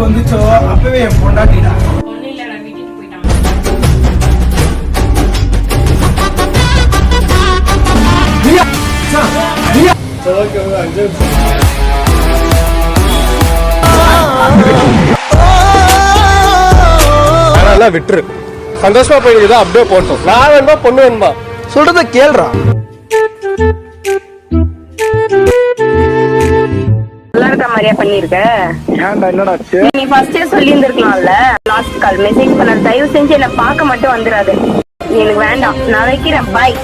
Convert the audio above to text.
வந்துச்சோ அப்பவே என் பொண்டாட்டிடா. விட்டுரு, சந்தோஷமா போயிடுதா அப்படியே போட்டோம். நான் வேணுமா பொண்ணு வேணுமா சொல்றத கேள்றா. நல்லா இருக்க மாதிரியா பண்ணிருக்க? ஏன்டா என்னடா ஆச்சு? நீ ஃபர்ஸ்டே சொல்லி இருந்திருக்கலாம்ல. லாஸ்ட் கால் மெசேஜ் பண்ண, தயவு செஞ்சு என்ன பார்க்க மட்டும் வந்துடாது. எனக்கு வேண்டாம், நான் வைக்கிறேன். பாய்.